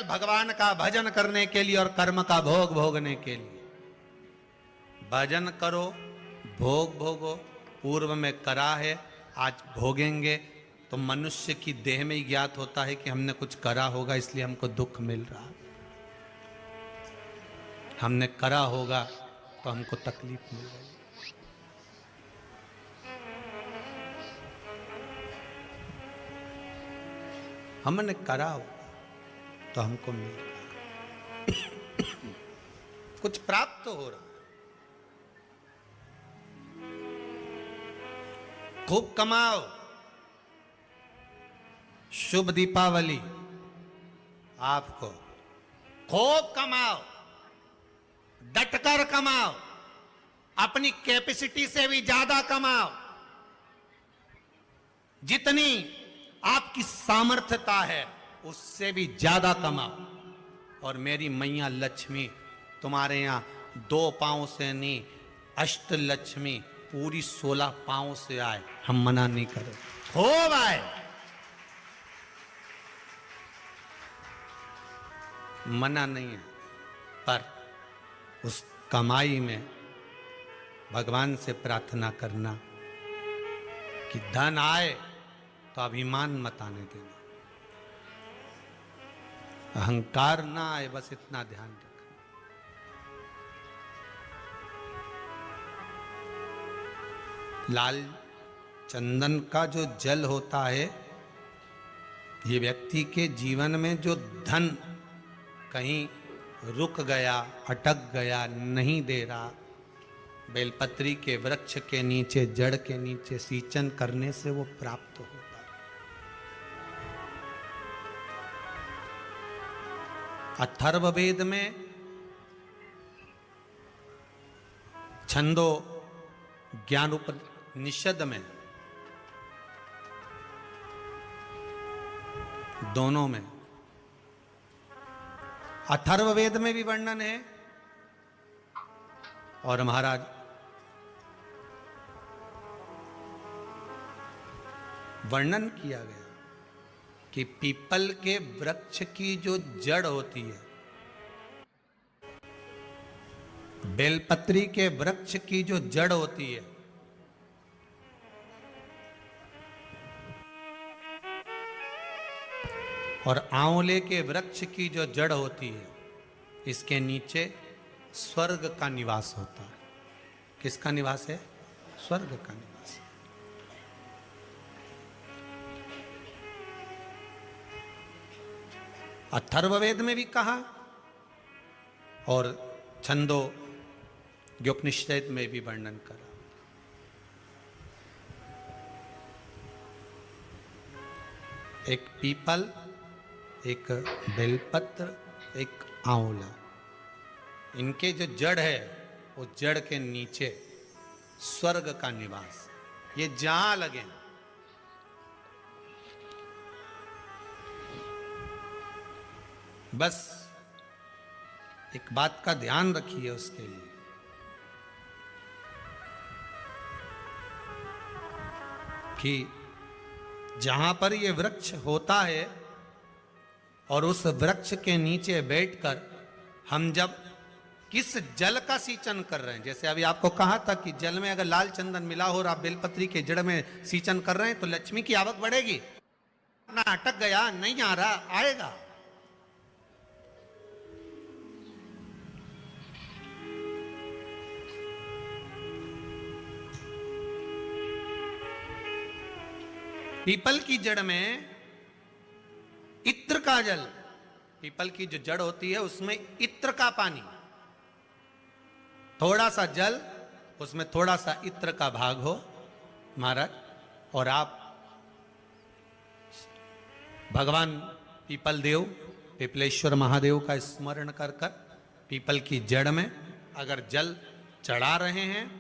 भगवान का भजन करने के लिए और कर्म का भोग भोगने के लिए। भजन करो, भोग भोगो, पूर्व में करा है, आज भोगेंगे। तो मनुष्य की देह में ही ज्ञात होता है कि हमने कुछ करा होगा, इसलिए हमको दुख मिल रहा। हमने करा होगा तो हमको तकलीफ मिल रही। हमने करा होगा तो हमको मिल रहा, कुछ प्राप्त हो रहा। खूब कमाओ, शुभ दीपावली आपको। खूब कमाओ, डटकर कमाओ, अपनी कैपेसिटी से भी ज्यादा कमाओ, जितनी आपकी सामर्थ्यता है उससे भी ज्यादा कमाओ। और मेरी मैया लक्ष्मी तुम्हारे यहां 2 पांव से नहीं, अष्ट लक्ष्मी पूरी 16 पांव से आए, हम मना नहीं करें, खूब आए। मना नहीं है, पर उस कमाई में भगवान से प्रार्थना करना कि धन आए तो अभिमान मत आने देना, अहंकार ना आए, बस इतना ध्यान रखना। लाल चंदन का जो जल होता है, ये व्यक्ति के जीवन में जो धन कहीं रुक गया, अटक गया, नहीं दे रहा, बेलपत्री के वृक्ष के नीचे, जड़ के नीचे सींचन करने से वो प्राप्त होता है। अथर्ववेद में छंदो ज्ञान उपनिषद में, दोनों में, अथर्ववेद में भी वर्णन है और महाराज वर्णन किया गया कि पीपल के वृक्ष की जो जड़ होती है, बेलपत्री के वृक्ष की जो जड़ होती है, और आंवले के वृक्ष की जो जड़ होती है, इसके नीचे स्वर्ग का निवास होता है। किसका निवास है? स्वर्ग का निवास। अथर्ववेद में भी कहा और छंदो उपनिषद में भी वर्णन करा। एक पीपल, एक बेलपत्र, एक आंवला, इनके जो जड़ है, वो जड़ के नीचे स्वर्ग का निवास। ये जहां लगे, बस एक बात का ध्यान रखिए उसके लिए कि जहां पर ये वृक्ष होता है और उस वृक्ष के नीचे बैठकर हम जब किस जल का सींचन कर रहे हैं, जैसे अभी आपको कहा था कि जल में अगर लाल चंदन मिला हो और आप बेलपत्री के जड़ में सींचन कर रहे हैं तो लक्ष्मी की आवक बढ़ेगी। ना अटक गया, नहीं आ रहा, आएगा। पीपल की जड़ में इत्र का जल, पीपल की जो जड़ होती है उसमें इत्र का पानी, थोड़ा सा जल, उसमें थोड़ा सा इत्र का भाग हो महाराज, और आप भगवान पीपल देव, पिपलेश्वर महादेव का स्मरण कर कर पीपल की जड़ में अगर जल चढ़ा रहे हैं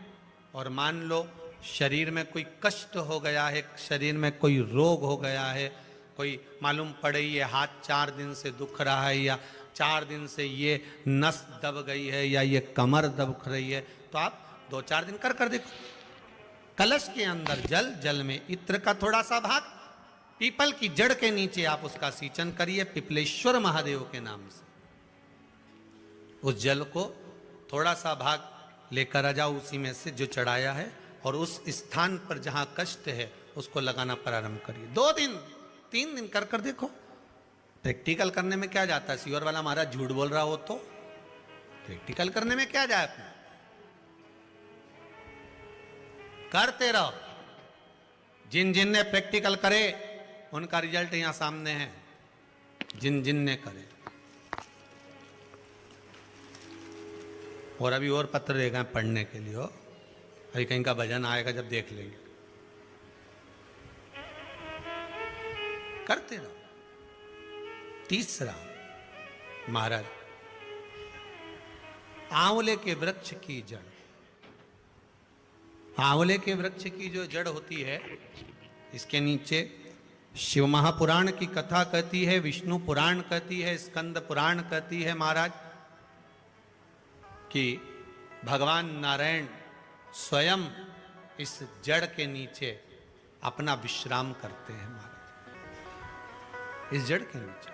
और मान लो शरीर में कोई कष्ट हो गया है, शरीर में कोई रोग हो गया है, कोई मालूम पड़े ये हाथ 4 दिन से दुख रहा है, या 4 दिन से ये नस दब गई है, या ये कमर दब रही है, तो आप 2-4 दिन कर देखो। कलश के अंदर जल, जल में इत्र का थोड़ा सा भाग पीपल की जड़ के नीचे आप उसका सिंचन करिए पिपलेश्वर महादेव के नाम से। उस जल को थोड़ा सा भाग लेकर आ जाओ उसी में से जो चढ़ाया है, और उस स्थान पर जहां कष्ट है उसको लगाना प्रारंभ करिए। 2 दिन 3 दिन कर कर देखो। प्रैक्टिकल करने में क्या जाता है? सीवर वाला महाराज झूठ बोल रहा हो तो प्रैक्टिकल करने में क्या जाए, अपना करते रहो। जिन जिन ने प्रैक्टिकल करे उनका रिजल्ट यहां सामने है, जिन जिन ने करे। और अभी और पत्र देगा पढ़ने के लिए हो, अभी कहीं का भजन आएगा जब देख लेंगे। करते रहो। तीसरा महाराज, आंवले के वृक्ष की जड़। आंवले के वृक्ष की जो जड़ होती है, इसके नीचे शिव महापुराण की कथा कहती है, विष्णु पुराण कहती है, स्कंद पुराण कहती है महाराज कि भगवान नारायण स्वयं इस जड़ के नीचे अपना विश्राम करते हैं महाराज। इस जड़ के नीचे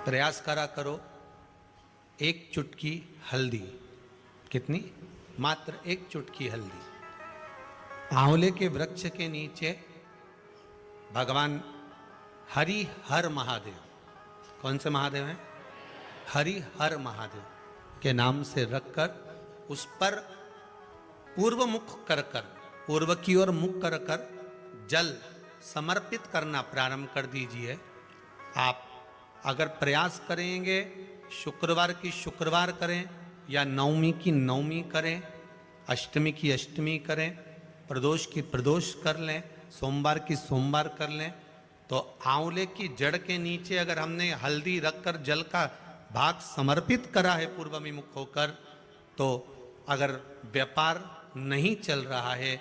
प्रयास करा करो। 1 चुटकी हल्दी, कितनी? मात्र 1 चुटकी हल्दी, आंवले के वृक्ष के नीचे भगवान हरि हर महादेव, कौन से महादेव हैं? हरि हर महादेव के नाम से रखकर उस पर पूर्व मुख कर कर, पूर्व की ओर मुख कर कर जल समर्पित करना प्रारंभ कर दीजिए। आप अगर प्रयास करेंगे, शुक्रवार की शुक्रवार करें या नवमी की नवमी करें, अष्टमी की अष्टमी करें, प्रदोष की प्रदोष कर लें, सोमवार की सोमवार कर लें, तो आंवले की जड़ के नीचे अगर हमने हल्दी रखकर जल का भाग समर्पित करा है पूर्वभिमुख होकर, तो अगर व्यापार नहीं चल रहा है,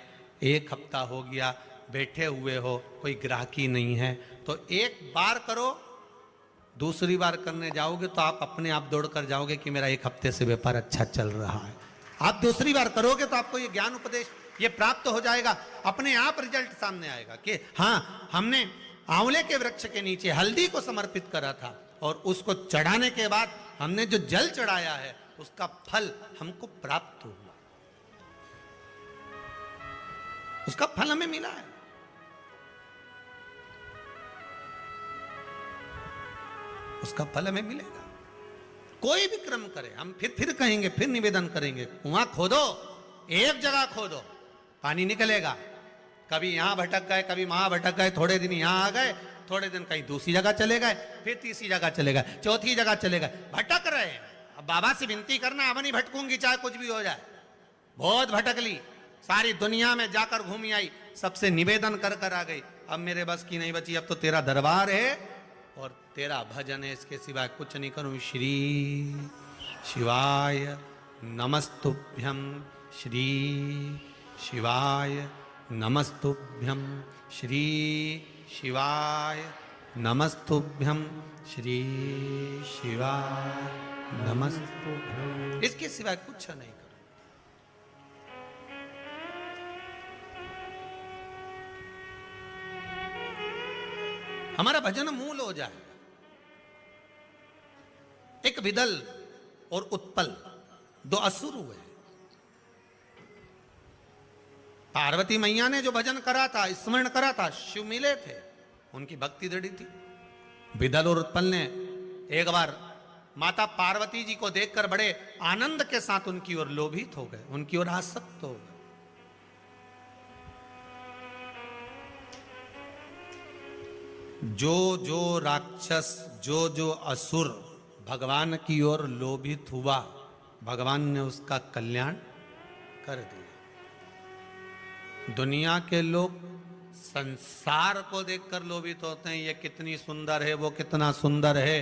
1 हफ्ता हो गया बैठे हुए हो, कोई ग्राहकी नहीं है, तो 1 बार करो, दूसरी बार करने जाओगे तो आप अपने आप दौड़ कर जाओगे कि मेरा 1 हफ्ते से व्यापार अच्छा चल रहा है। आप दूसरी बार करोगे तो आपको ये ज्ञान उपदेश ये प्राप्त हो जाएगा, अपने आप रिजल्ट सामने आएगा कि हाँ, हमने आंवले के वृक्ष के नीचे हल्दी को समर्पित करा था और उसको चढ़ाने के बाद हमने जो जल चढ़ाया है उसका फल हमको प्राप्त हुआ, उसका फल हमें मिला है। उसका फल हमें मिलेगा। कोई भी क्रम करे, हम फिर कहेंगे, फिर निवेदन करेंगे, कुआं खोदो, एक जगह खोदो, पानी निकलेगा। कभी यहां भटक गए, कभी वहां भटक गए, थोड़े दिन यहां आ गए, थोड़े दिन कहीं दूसरी जगह चले गए, फिर तीसरी जगह चले गए, चौथी जगह चले गए, भटक रहे हैं। अब बाबा से विनती करना, अब नहीं भटकूंगी चाहे कुछ भी हो जाए। बहुत भटक ली, सारी दुनिया में जाकर घूमी आई, सबसे निवेदन कर कर आ गई, अब मेरे बस की नहीं बची, अब तो तेरा दरबार है और तेरा भजन है, इसके सिवाय कुछ नहीं करूं। श्री शिवाय नमस्तुभ्यं, श्री शिवाय नमस्तुभ्यं, श्री शिवाय नमस्तुभ्यं, श्री शिवाय नमस्तुभ्यं, इसके सिवाय कुछ नहीं करो। हमारा भजन मूल हो जाए। एक विदल और उत्पल 2 असुर हुए। पार्वती मैया ने जो भजन करा था, स्मरण करा था, शिव मिले थे, उनकी भक्ति दृढ़ी थी। विदल और उत्पल ने एक बार माता पार्वती जी को देखकर बड़े आनंद के साथ उनकी ओर लोभित हो गए, उनकी ओर आसक्त हो गए। जो जो राक्षस, जो जो असुर भगवान की ओर लोभित हुआ, भगवान ने उसका कल्याण कर दिया। दुनिया के लोग संसार को देखकर लोभित होते हैं, ये कितनी सुंदर है, वो कितना सुंदर है,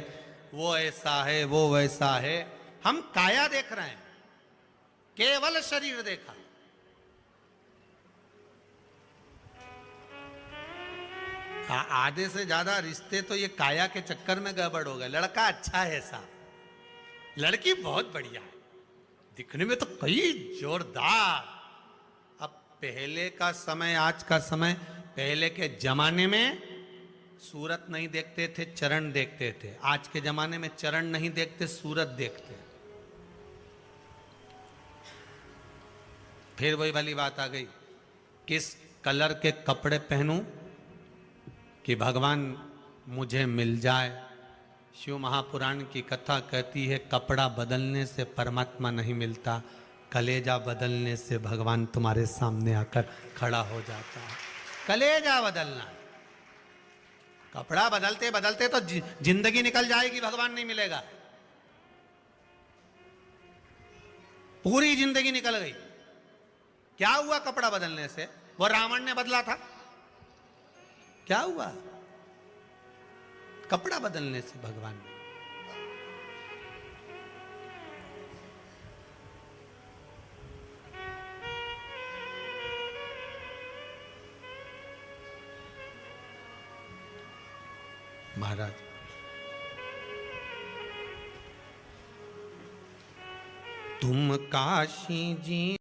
वो ऐसा है, वो वैसा है। हम काया देख रहे हैं, केवल शरीर देखा। आधे से ज्यादा रिश्ते तो ये काया के चक्कर में गड़बड़ हो गए। लड़का अच्छा है साहब, लड़की बहुत बढ़िया है, दिखने में तो कई जोरदार, अब पहले का समय, आज का समय, पहले के जमाने में सूरत नहीं देखते थे, चरण देखते थे। आज के जमाने में चरण नहीं देखते, सूरत देखते। फिर वही वाली बात आ गई, किस कलर के कपड़े पहनूं कि भगवान मुझे मिल जाए। शिव महापुराण की कथा कहती है, कपड़ा बदलने से परमात्मा नहीं मिलता, कलेजा बदलने से भगवान तुम्हारे सामने आकर खड़ा हो जाता है। कलेजा बदलना, कपड़ा बदलते बदलते तो जिंदगी निकल जाएगी, भगवान नहीं मिलेगा। पूरी जिंदगी निकल गई। क्या हुआ कपड़ा बदलने से? वो रावण ने बदला था, क्या हुआ? कपड़ा बदलने से भगवान ने। महाराज, तुम काशी जी